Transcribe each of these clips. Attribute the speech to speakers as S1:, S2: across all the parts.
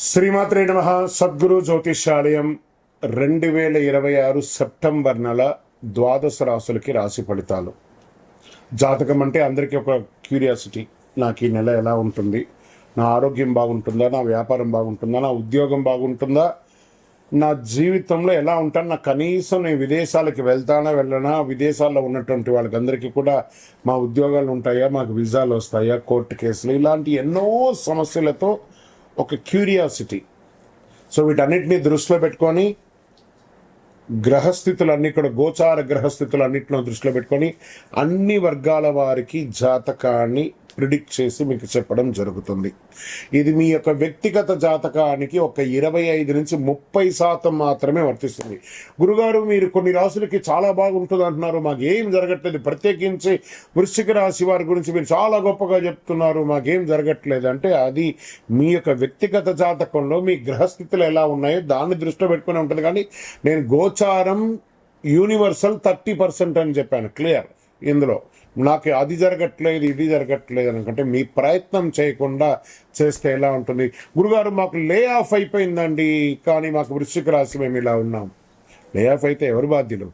S1: శ్రీమాత్రే నమః. సద్గురు జ్యోతిష్యాలయం 2026 సెప్టెంబర్ నెల ద్వాదశ రాశులకి రాశి ఫలితాలు. జాతకం అంటే అందరికీ ఒక క్యూరియాసిటీ. నాకు ఈ నెల ఎలా ఉంటుంది, నా ఆరోగ్యం బాగుంటుందా, నా వ్యాపారం బాగుంటుందా, నా ఉద్యోగం బాగుంటుందా, నా జీవితంలో ఎలా ఉంటాను, నా కనీసం నేను విదేశాలకి వెళ్తానా వెళ్ళనా, విదేశాల్లో ఉన్నటువంటి వాళ్ళకందరికీ కూడా మా ఉద్యోగాలు ఉంటాయా, మాకు వీసాలు వస్తాయా, కోర్టు కేసులు, ఇలాంటి ఎన్నో సమస్యలతో ఒక క్యూరియాసిటీ. సో వీటన్నిటిని దృష్టిలో పెట్టుకొని గ్రహస్థితులన్నీ కూడా గోచార గ్రహస్థితులన్నింటిలో దృష్టిలో పెట్టుకొని అన్ని వర్గాల వారికి జాతకాన్ని ప్రిడిక్ట్ చేసి మీకు చెప్పడం జరుగుతుంది. ఇది మీ యొక్క వ్యక్తిగత జాతకానికి ఒక 25 నుంచి 30% మాత్రమే వర్తిస్తుంది. గురుగారు, మీరు కొన్ని రాశులకి చాలా బాగుంటుంది అంటున్నారు, మాకేం జరగట్లేదు, ప్రత్యేకించి వృశ్చిక రాశి వారి గురించి మీరు చాలా గొప్పగా చెప్తున్నారు, మాకేం జరగట్లేదు అంటే అది మీ యొక్క వ్యక్తిగత జాతకంలో మీ గ్రహస్థితులు ఎలా ఉన్నాయో దాన్ని దృష్టిలో పెట్టుకుని ఉంటుంది. కానీ నేను గోచారం యూనివర్సల్ 30% అని చెప్పాను, క్లియర్. ఇందులో నాకు అది జరగట్లేదు ఇది జరగట్లేదు అనుకుంటే మీ ప్రయత్నం చేయకుండా చేస్తే ఎలా ఉంటుంది? గురుగారు, మాకు లే ఆఫ్ అయిపోయిందండి, కానీ మాకు వృశ్చిక రాశి మేము ఇలా ఉన్నాం. లే ఆఫ్ అయితే ఎవరు బాధ్యులు?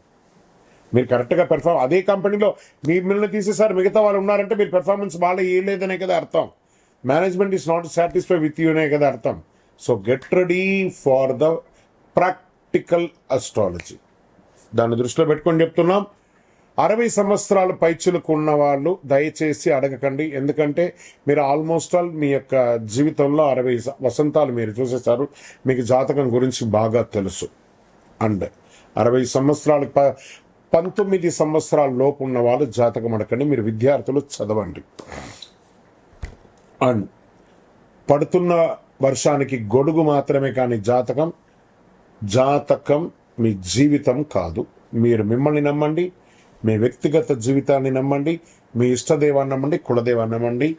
S1: మీరు కరెక్ట్గా అదే కంపెనీలో మిమ్మల్ని తీసేసారు, మిగతా వాళ్ళు ఉన్నారంటే మీరు పెర్ఫార్మెన్స్ బాగా ఇవ్వలేదనే కదా అర్థం. Management is not satisfy with యూనే కదా అర్థం. So get ready for the practical astrology. దాన్ని దృష్టిలో పెట్టుకొని చెప్తున్నాం. 60 సంవత్సరాల పైచులకు ఉన్న వాళ్ళు దయచేసి అడగకండి, ఎందుకంటే మీరు ఆల్మోస్ట్ ఆల్ మీ యొక్క జీవితంలో 60 వసంతాలు మీరు చూసేశారు, మీకు జాతకం గురించి బాగా తెలుసు. అండ్ 60 సంవత్సరాలు 19 సంవత్సరాల లోపు ఉన్న వాళ్ళు జాతకం అడగండి. మీరు విద్యార్థులు చదవండి. అండ్ పడుతున్న వర్షానికి గొడుగు మాత్రమే, కానీ జాతకం మీ జీవితం కాదు. మీరు మిమ్మల్ని నమ్మండి, మీ వ్యక్తిగత జీవితాన్ని నమ్మండి, మీ ఇష్టదేవాన్ని నమ్మండి, కులదేవాన్ని నమ్మండి.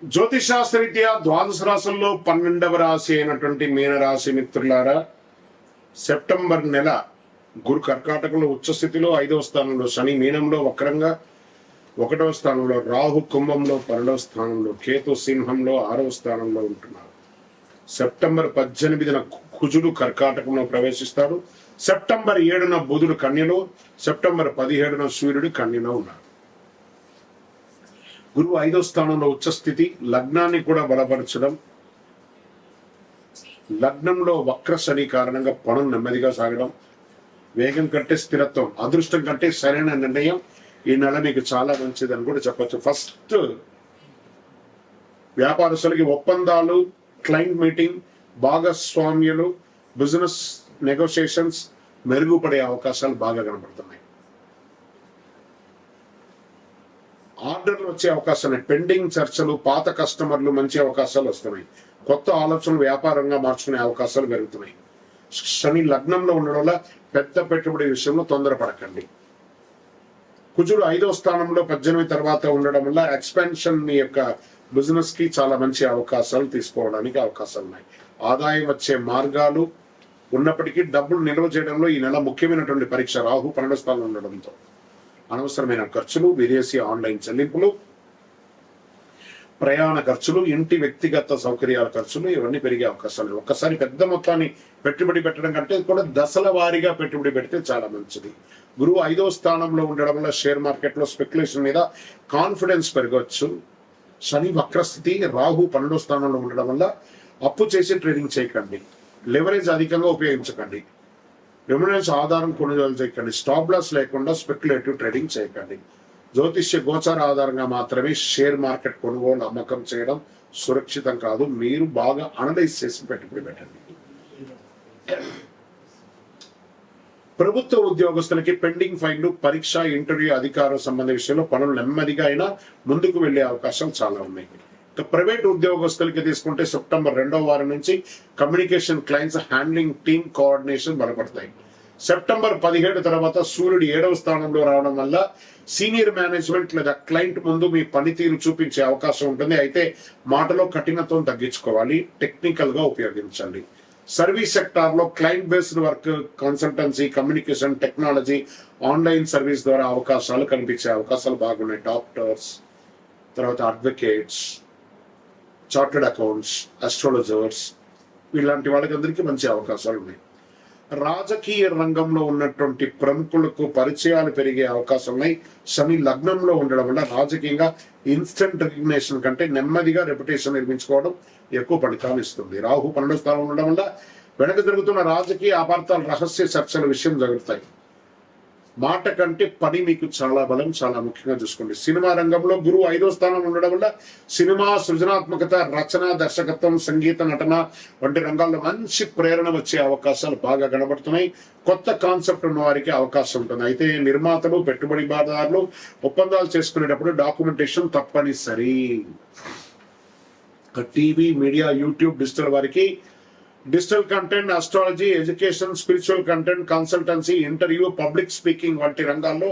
S1: జ్యోతిషాస్త్రరీత్యా ద్వాదశ రాశుల్లో 12వ రాశి అయినటువంటి మీనరాశి మిత్రులారా, సెప్టెంబర్ నెల గురు కర్కాటకంలో ఉచ్చస్థితిలో, 5వ స్థానంలో శని మీనంలో వక్రంగా, 1వ స్థానంలో రాహు కుంభంలో, 12వ స్థానంలో కేతు సింహంలో, 6వ స్థానంలో ఉంటున్నారు. సెప్టెంబర్ 18న కుజుడు కర్కాటకంలో ప్రవేశిస్తారు. సెప్టెంబర్ 7న బుధుడు కన్యలో, సెప్టెంబర్ 17న సూర్యుడు కన్యలో ఉన్నారు. గురువు 5వ స్థానంలో ఉచ్చస్థితి, లగ్నాన్ని కూడా బలపరచడం. లగ్నంలో వక్ర శని కారణంగా పనులు నెమ్మదిగా సాగడం, వేగం కంటే స్థిరత్వం, అదృష్టం కంటే సరైన నిర్ణయం ఈ నెల మీకు చాలా మంచిదని కూడా చెప్పచ్చు. ఫస్ట్ వ్యాపారస్తులకి ఒప్పందాలు, క్లయింట్ మీటింగ్, భాగస్వామ్యులు, బిజినెస్ నెగోషియేషన్స్ మెరుగుపడే అవకాశాలు బాగా కనబడుతున్నాయి. ఆర్డర్లు వచ్చే అవకాశాలు, పెండింగ్ చర్చలు, పాత కస్టమర్లు మంచి అవకాశాలు వస్తున్నాయి. కొత్త ఆలోచనలు వ్యాపారంగా మార్చుకునే అవకాశాలు పెరుగుతున్నాయి. శని లగ్నంలో ఉండడం వల్ల పెద్ద పెట్టుబడి విషయంలో తొందరపడకండి. కుజుడు 5వ స్థానంలో 18 తర్వాత ఉండడం వల్ల ఎక్స్పాన్షన్ యొక్క బిజినెస్ కి చాలా మంచి అవకాశాలు తీసుకోవడానికి అవకాశాలు ఉన్నాయి. ఆదాయం వచ్చే మార్గాలు ఉన్నప్పటికీ డబ్బులు నిల్వ చేయడంలో ఈ నెల ముఖ్యమైనటువంటి పరీక్ష. రాహు 12వ స్థానంలో ఉండడంతో అనవసరమైన ఖర్చులు, విదేశీ ఆన్లైన్ చెల్లింపులు, ప్రయాణ ఖర్చులు, ఇంటి వ్యక్తిగత సౌకర్యాల ఖర్చులు ఇవన్నీ పెరిగే అవకాశాలు. ఒక్కసారి పెద్ద మొత్తాన్ని పెట్టుబడి పెట్టడం కంటే కూడా దశల వారీగా పెట్టుబడి పెడితే చాలా మంచిది. గురువు 5వ స్థానంలో ఉండడం వల్ల షేర్ మార్కెట్లో స్పెక్యులేషన్ మీద కాన్ఫిడెన్స్ పెరగవచ్చు. శని వక్రస్థితి, రాహు 12వ స్థానంలో ఉండడం వల్ల అప్పు చేసి ట్రేడింగ్ చేయకండి, లెవరేజ్ అధికంగా ఉపయోగించకండి, రెమ్యునరెన్స్ ఆధారం కొనుగోలు చేయకండి, స్టాప్ లాస్ లేకుండా స్పెక్యులేటివ్ ట్రేడింగ్ చేయకండి. జ్యోతిష్య గోచార ఆధారంగా మాత్రమే షేర్ మార్కెట్ కొనుగోలు అమ్మకం చేయడం సురక్షితం కాదు. మీరు బాగా అనలైజ్ చేసి పెట్టుబడి పెట్టండి. ప్రభుత్వ ఉద్యోగస్తులకి పెండింగ్ ఫైళ్లు, పరీక్ష, ఇంటర్వ్యూ, అధికార సంబంధ విషయంలో పనులు నెమ్మదిగా అయినా ముందుకు వెళ్లే అవకాశాలు చాలా ఉన్నాయి. ప్రైవేట్ ఉద్యోగస్తులకి తీసుకుంటే సెప్టెంబర్ 2వ వారం నుంచి communication, clients handling, team coordination బలపడతాయి. సెప్టెంబర్ 17 తర్వాత సూర్యుడు 7వ స్థానంలో రావడం వల్ల సీనియర్ మేనేజ్మెంట్ లేదా క్లయింట్ ముందు మీ పనితీరు చూపించే అవకాశం ఉంటుంది. అయితే మాటలో కఠినత్వం తగ్గించుకోవాలి, టెక్నికల్ గా ఉపయోగించండి. సర్వీస్ సెక్టార్ లో client based work, consultancy, communication, technology, online service ద్వారా అవకాశాలు కనిపించే అవకాశాలు బాగున్నాయి. డాక్టర్స్, తర్వాత అడ్వకేట్స్, చార్టెడ్ అకౌంట్స్, అస్ట్రాలజర్స్, ఇలాంటి వాళ్ళకందరికీ మంచి అవకాశాలు ఉన్నాయి. రాజకీయ రంగంలో ఉన్నటువంటి ప్రముఖులకు పరిచయాలు పెరిగే అవకాశం ఉన్నాయి. శని లగ్నంలో ఉండడం వల్ల రాజకీయంగా ఇన్స్టెంట్ రికగ్నేషన్ కంటే నెమ్మదిగా రెప్యుటేషన్ నిర్మించుకోవడం ఎక్కువ ఫలితాలు ఇస్తుంది. రాహు 12వ స్థానం ఉండడం వల్ల వెనక జరుగుతున్న రాజకీయ అపార్థాలు, రహస్య చర్చల విషయం జరుగుతాయి. మాట కంటే పని మీకు చాలా బలం, చాలా ముఖ్యంగా చూసుకోండి. సినిమా రంగంలో గురువు 5వ స్థానం ఉండడం వల్ల సినిమా సృజనాత్మకత, రచన, దర్శకత్వం, సంగీత, నటన వంటి రంగాల్లో మంచి ప్రేరణ వచ్చే అవకాశాలు బాగా కనబడుతున్నాయి. కొత్త కాన్సెప్ట్ ఉన్న వారికి అవకాశం ఉంటుంది. అయితే నిర్మాతలు, పెట్టుబడిదారులు ఒప్పందాలు చేసుకునేటప్పుడు డాక్యుమెంటేషన్ తప్పనిసరి. టీవీ, మీడియా, యూట్యూబ్, డిజిటల్ వారికి digital content, astrology, education, spiritual content, consultancy, interview, public speaking వంటి రంగాల్లో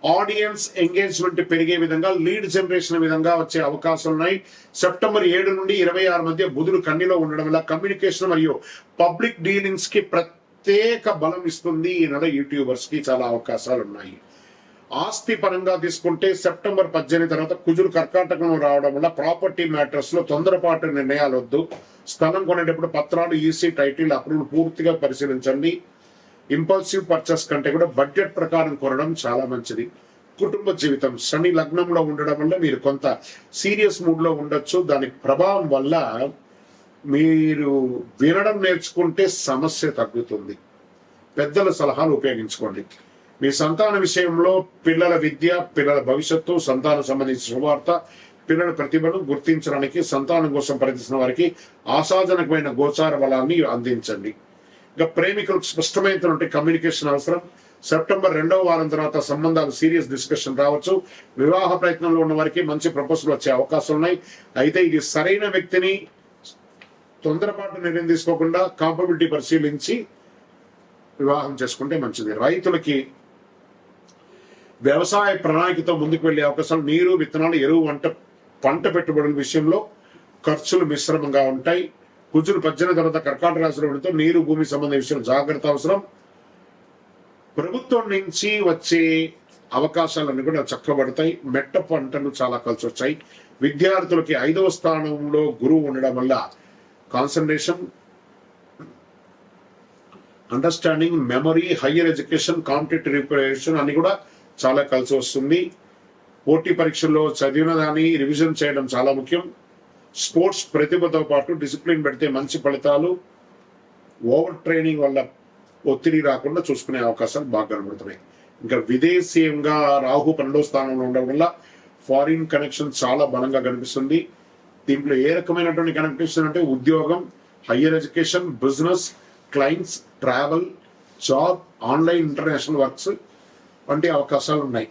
S1: ఆడియన్స్ ఎంగేజ్మెంట్ పెరిగే విధంగా, లీడ్ జనరేషన్ విధంగా వచ్చే అవకాశాలు ఉన్నాయి. సెప్టెంబర్ 7 నుండి 26 మధ్య బుధుడు కన్యలో ఉండడం వల్ల కమ్యూనికేషన్ మరియు పబ్లిక్ డీలింగ్స్ కి ప్రత్యేక బలం ఇస్తుంది. ఈ నెల యూట్యూబర్స్ కి చాలా అవకాశాలు ఉన్నాయి. ఆస్తి పరంగా తీసుకుంటే సెప్టెంబర్ 18 తర్వాత కుజుడు కర్కాటకంలో రావడం వల్ల ప్రాపర్టీ మ్యాటర్స్ లో తొందరపాటు నిర్ణయాలు వద్దు. స్థలం కొనేటప్పుడు పత్రాలు, ఈసీ, టైటిల్ అప్రూవల్ పూర్తిగా పరిశీలించండి. ఇంపల్సివ్ పర్చేస్ కంటే కూడా బడ్జెట్ ప్రకారం కొనడం చాలా మంచిది. కుటుంబ జీవితం శని లగ్నంలో ఉండడం వల్ల మీరు కొంత సీరియస్ మూడ్ లో ఉండొచ్చు. దాని ప్రభావం వల్ల మీరు వినడం నేర్చుకుంటే సమస్య తగ్గుతుంది. పెద్దల సలహాలు ఉపయోగించుకోండి. మీ సంతాన విషయంలో పిల్లల విద్య, పిల్లల భవిష్యత్తు, సంతానం సంబంధించిన శుభవార్త, పిల్లల ప్రతిభను గుర్తించడానికి సంతానం కోసం ప్రయత్నిస్తున్న వారికి ఆశాజనకమైన గోచార బలాన్ని అందించండి. ఇక ప్రేమికులకు స్పష్టమైనటువంటి కమ్యూనికేషన్ అవసరం. సెప్టెంబర్ 2వ వారం తర్వాత సంబంధాలు సీరియస్ డిస్కషన్ రావచ్చు. వివాహ ప్రయత్నంలో ఉన్న వారికి మంచి ప్రపోజల్ వచ్చే అవకాశాలు ఉన్నాయి. అయితే ఇది సరైన వ్యక్తిని తొందరపాటు నిర్ణయం తీసుకోకుండా కాంపబిలిటీ పరిశీలించి వివాహం చేసుకుంటే మంచిది. రైతులకి వ్యవసాయ ప్రణాళికతో ముందుకు వెళ్లే అవకాశాలు. నీరు, విత్తనాలు, ఎరువు, పంట పెట్టుబడుల విషయంలో ఖర్చులు మిశ్రమంగా ఉంటాయి. కుజుడు 18 తర్వాత కర్కాటక రాశిలో ఉండడంతో నీరు, భూమి సంబంధించిన విషయం జాగ్రత్త అవసరం. ప్రభుత్వం నుంచి వచ్చే అవకాశాలన్నీ కూడా చక్కబడతాయి. మెట్ట పంటలు చాలా కలిసి వచ్చాయి. విద్యార్థులకి 5వ స్థానంలో గురువు ఉండడం వల్ల concentration, understanding, memory, higher education, competitive preparation అన్ని కూడా చాలా కలిసి వస్తుంది. పోటీ పరీక్షల్లో చదివిన దాన్ని రివిజన్ చేయడం చాలా ముఖ్యం. స్పోర్ట్స్ ప్రతిభతో పాటు డిసిప్లిన్ పెడితే మంచి ఫలితాలు. ఓవర్ ట్రైనింగ్ వల్ల ఒత్తిడి రాకుండా చూసుకునే అవకాశాలు బాగా కనబడుతున్నాయి. ఇంకా విదేశీయంగా రాహు 12వ స్థానంలో ఉండడం వల్ల ఫారిన్ కనెక్షన్ చాలా బలంగా కనిపిస్తుంది. దీంట్లో ఏ రకమైనటువంటి కనెక్షన్ అంటే ఉద్యోగం, higher education, business, clients, travel, job, online international works వంటి అవకాశాలు ఉన్నాయి.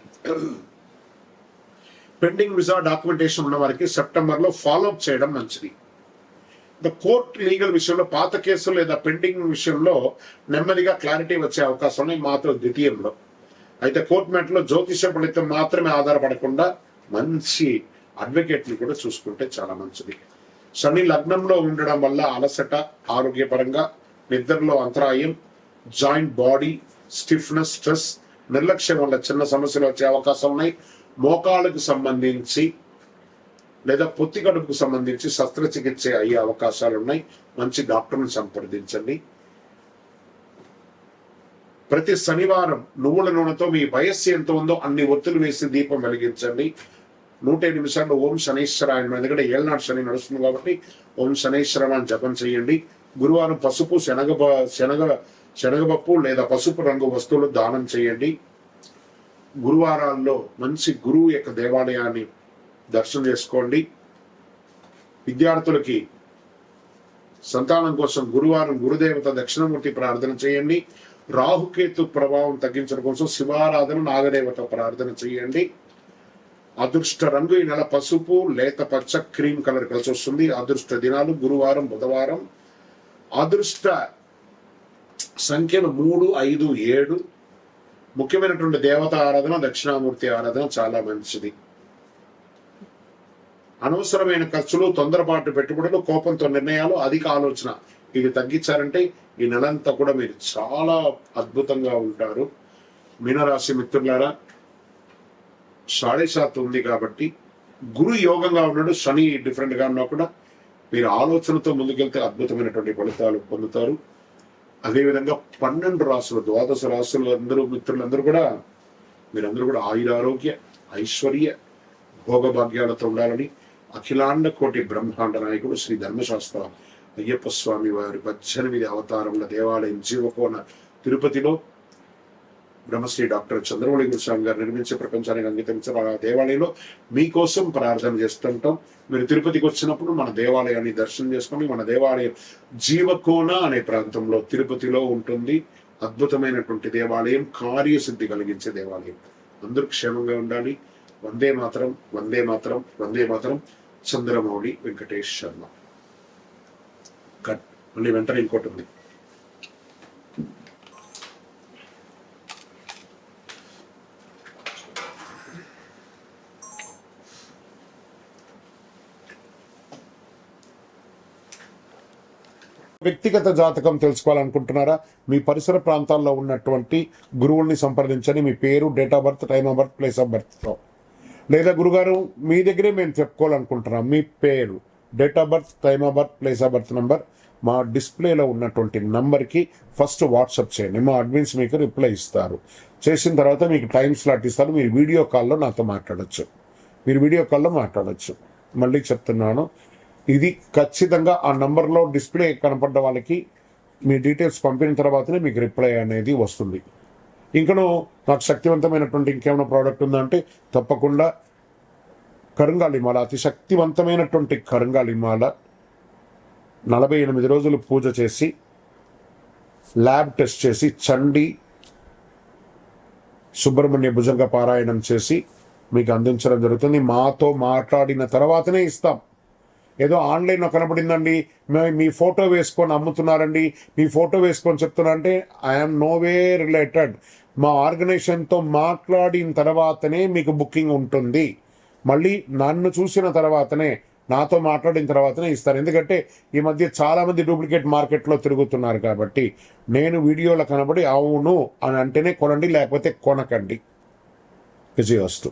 S1: పెండింగ్ విజా డాక్యుమెంటేషన్ ఉన్న వారికి సెప్టెంబర్లో ఫాలోఅప్ చేయడం మంచిది. కోర్ట్ లీగల్ విషయంలో పాత కేసులు లేదా పెండింగ్ విషయంలో నెమ్మదిగా క్లారిటీ వచ్చే అవకాశం ఉన్నాయి మాత్రం ద్వితీయంలో. అయితే కోర్ట్ మ్యాటర్లో జ్యోతిష ఫలితం మాత్రమే ఆధారపడకుండా మంచి అడ్వకేట్ని కూడా చూసుకుంటే చాలా మంచిది. శని లగ్నంలో ఉండడం వల్ల అలసట, ఆరోగ్యపరంగా నిద్రలో అంతరాయం, జాయింట్ బాడీ స్టిఫ్నెస్, స్ట్రెస్, నిర్లక్ష్యం వల్ల చిన్న సమస్యలు వచ్చే అవకాశం ఉన్నాయి. మోకాళ్ళకు సంబంధించి లేదా పొత్తి కడుపుకు సంబంధించి శస్త్రచికిత్స అయ్యే అవకాశాలు ఉన్నాయి. మంచి డాక్టర్ని సంప్రదించండి. ప్రతి శనివారం నువ్వుల నూనెతో మీ వయస్సు ఎంత ఉందో అన్ని ఒత్తులు వేసి దీపం వెలిగించండి. 105 నిమిషాల్లో ఓం శనైశ్వరాయ, ఎందుకంటే ఏళ్ళనాడు శని నడుస్తుంది కాబట్టి ఓం శనైశ్వర అని జపం చేయండి. గురువారం పసుపు, శనగపప్పు లేదా పసుపు రంగు వస్తువులు దానం చేయండి. గురువారాల్లో మంచి గురువు యొక్క దేవాలయాన్ని దర్శనం చేసుకోండి. విద్యార్థులకి సంతానం కోసం గురువారం గురుదేవత దక్షిణమూర్తి ప్రార్థన చేయండి. రాహుకేతు ప్రభావం తగ్గించడం కోసం శివారాధన, నాగదేవత ప్రార్థన చేయండి. అదృష్ట రంగు ఈ నెల పసుపు, లేత పచ్చ, క్రీమ్ కలర్ కలిసి వస్తుంది. అదృష్ట దినాలు గురువారం, బుధవారం. అదృష్ట సంఖ్యలు 3, 5, 7. ముఖ్యమైనటువంటి దేవత ఆరాధన, దక్షిణామూర్తి ఆరాధన చాలా మంచిది. అనవసరమైన ఖర్చులు, తొందరపాటు పెట్టుబడులు, కోపంతో నిర్ణయాలు, అధిక ఆలోచన ఇవి తగ్గించారంటే ఈ నెలంతా కూడా మీరు చాలా అద్భుతంగా ఉంటారు. మీనరాశి మిత్రులారా, 7.7 ఉంది కాబట్టి గురు యోగంగా ఉన్నాడు. శని డిఫరెంట్ గా ఉన్నా కూడా మీరు ఆలోచనతో ముందుకెళ్తే అద్భుతమైనటువంటి ఫలితాలు పొందుతారు. అదేవిధంగా 12 రాసులు, ద్వాదశ రాసులు అందరూ మిత్రులందరూ కూడా మీరందరూ కూడా ఆయురారోగ్య ఐశ్వర్య భోగభాగ్యాలతో ఉండాలని అఖిలాండ కోటి బ్రహ్మాండ నాయకుడు శ్రీ ధర్మశాస్త్ర అయ్యప్ప స్వామి వారి 18 అవతారముల దేవాలయం జీవకోన తిరుపతిలో బ్రహ్మశ్రీ డాక్టర్ చంద్రమౌళి గురుస్వామి గారు నిర్మించే ప్రపంచానికి అంకితమించిన ఆ దేవాలయంలో మీకోసం ప్రార్థన చేస్తుంటాం. మీరు తిరుపతికి వచ్చినప్పుడు మన దేవాలయాన్ని దర్శనం చేసుకొని, మన దేవాలయం జీవకోన అనే ప్రాంతంలో తిరుపతిలో ఉంటుంది. అద్భుతమైనటువంటి దేవాలయం, కార్యసిద్ధి కలిగించే దేవాలయం. అందరూ క్షేమంగా ఉండాలి. వందే మాతరం, వందే మాతరం, వందే మాతరం. చంద్రమౌళి వెంకటేష్ శర్మ. కట్. మళ్ళీ వెంటనే ఇంకోటి ఉంది. వ్యక్తిగత జాతకం తెలుసుకోవాలనుకుంటున్నారా? మీ పరిసర ప్రాంతాల్లో ఉన్నటువంటి గురువుల్ని సంప్రదించండి. మీ పేరు, date of birth, time of birth, place of బర్త్తో. లేదా గురుగారు మీ దగ్గరే మేము చెప్పుకోవాలనుకుంటున్నాం, మీ పేరు, date of birth, time of birth, place of birth number మా డిస్ప్లేలో ఉన్నటువంటి నంబర్కి ఫస్ట్ వాట్సాప్ చేయండి. మా అడ్మిన్స్ మీకు రిప్లై ఇస్తారు. చేసిన తర్వాత మీకు టైం స్లాట్ ఇస్తారు. మీరు వీడియో కాల్లో నాతో మాట్లాడచ్చు. మళ్ళీ చెప్తున్నాను, ఇది ఖచ్చితంగా ఆ నంబర్లో డిస్ప్లే కనపడ్డ వాళ్ళకి మీ డీటెయిల్స్ పంపిన తర్వాతనే మీకు రిప్లై అనేది వస్తుంది. ఇంకనూ నాకు శక్తివంతమైనటువంటి ఇంకేమైనా ప్రోడక్ట్ ఉందంటే తప్పకుండా కరుంగాలిమాల, అతి శక్తివంతమైనటువంటి కరుంగాలిమాల 48 రోజులు పూజ చేసి ల్యాబ్ టెస్ట్ చేసి చండీ సుబ్రహ్మణ్య భుజంగ పారాయణం చేసి మీకు అందించడం జరుగుతుంది. మాతో మాట్లాడిన తర్వాతనే ఇస్తాం. ఏదో ఆన్లైన్లో కనబడిందండి, మీ ఫోటో వేసుకొని అమ్ముతున్నారండి, మీ ఫోటో వేసుకొని చెప్తున్నా అంటే ఐఎమ్ నోవే రిలేటెడ్. మా ఆర్గనైజేషన్తో మాట్లాడిన తర్వాతనే మీకు బుకింగ్ ఉంటుంది. మళ్ళీ నన్ను చూసిన తర్వాతనే, నాతో మాట్లాడిన తర్వాతనే ఇస్తారు. ఎందుకంటే ఈ మధ్య చాలామంది డూప్లికేట్ మార్కెట్లో తిరుగుతున్నారు కాబట్టి నేను వీడియోలో కనబడి అవును అని అంటేనే కొనండి, లేకపోతే కొనకండి. విజయవస్తు.